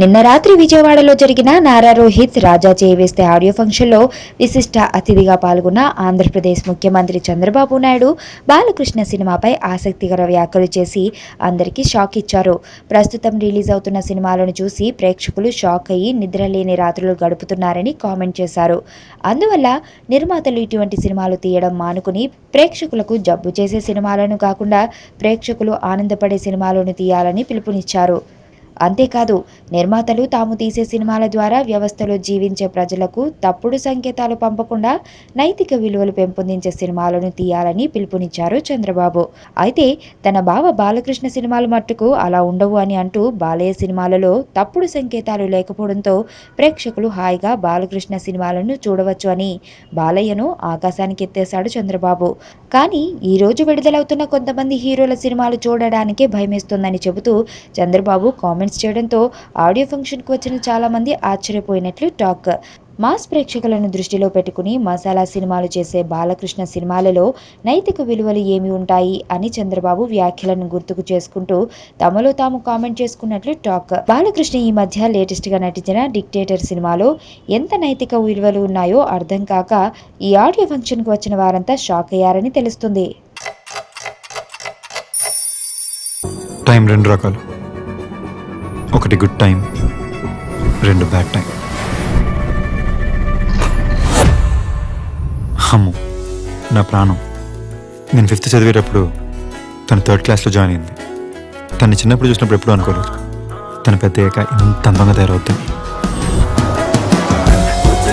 నిన్న రాత్రి విజయవాడలో జరిగిన నారా రోహిత్ రాజా చేవేస్తే ఆడియో ఫంక్షన్లో విశిష్ట అతిథిగా పాల్గొన్న ఆంధ్రప్రదేశ్ ముఖ్యమంత్రి చంద్రబాబు నాయుడు బాలకృష్ణ సినిమాపై ఆసక్తికర వ్యాఖ్యలు చేసి అందరికీ షాక్ ఇచ్చారు. ప్రస్తుతం రిలీజ్ అవుతున్న సినిమాలను చూసి ప్రేక్షకులు షాక్ అయ్యి నిద్రలేని రాత్రులు గడుపుతున్నారని కామెంట్ చేశారు. అందువల్ల నిర్మాతలు ఇటువంటి సినిమాలు తీయడం మానుకుని ప్రేక్షకులకు జబ్బు చేసే సినిమాలను కాకుండా ప్రేక్షకులు ఆనందపడే సినిమాలను తీయాలని పిలుపునిచ్చారు. అంతేకాదు, నిర్మాతలు తాము తీసే సినిమాల ద్వారా వ్యవస్థలో జీవించే ప్రజలకు తప్పుడు సంకేతాలు పంపకుండా నైతిక విలువలు పెంపొందించే సినిమాలను తీయాలని పిలుపునిచ్చారు చంద్రబాబు. అయితే తన బావ బాలకృష్ణ సినిమాలు మట్టుకు అలా ఉండవు అని అంటూ బాలయ్య సినిమాలలో తప్పుడు సంకేతాలు లేకపోవడంతో ప్రేక్షకులు హాయిగా బాలకృష్ణ సినిమాలను చూడవచ్చు అని బాలయ్యను ఆకాశానికి ఎత్తేశాడు చంద్రబాబు. కానీ ఈరోజు విడుదలవుతున్న కొంతమంది హీరోల సినిమాలు చూడడానికే భయమేస్తోందని చెబుతూ చంద్రబాబు కామెంట్స్ చేయడంతో ఆడియో ఫంక్షన్కు వచ్చిన చాలా మంది ఆశ్చర్యపోయినట్లు టాక్. మాస్ ప్రేక్షకులను దృష్టిలో పెట్టుకుని మసాలా సినిమాలు చేసే బాలకృష్ణ సినిమాలలో నైతిక విలువలు ఏమి ఉంటాయి అని చంద్రబాబు వ్యాఖ్యలను గుర్తుకు చేసుకుంటూ తమలో తాము కామెంట్ చేసుకున్నట్లు టాక్. బాలకృష్ణ ఈ మధ్య లేటెస్ట్ గా నటించిన డిక్టేటర్ సినిమాలో ఎంత నైతిక విలువలు ఉన్నాయో అర్థం కాక ఈ ఆడియో ఫంక్షన్ కు వచ్చిన వారంతా షాక్ అయ్యారని తెలుస్తుంది. టైం రెండు రకాలు, ఒకటి గుడ్ టైం, రెండు బ్యాడ్ టైం. అమ్ము నా ప్రాణం. నేను 5th చదివేటప్పుడు తను 3rd క్లాస్లో జాయిన్ అయింది. తను చిన్నప్పుడు చూసినప్పుడు ఎప్పుడూ అనుకోలేదు తను పెద్దయ్యాక ఇంత అందంగా తయారవుతుంది.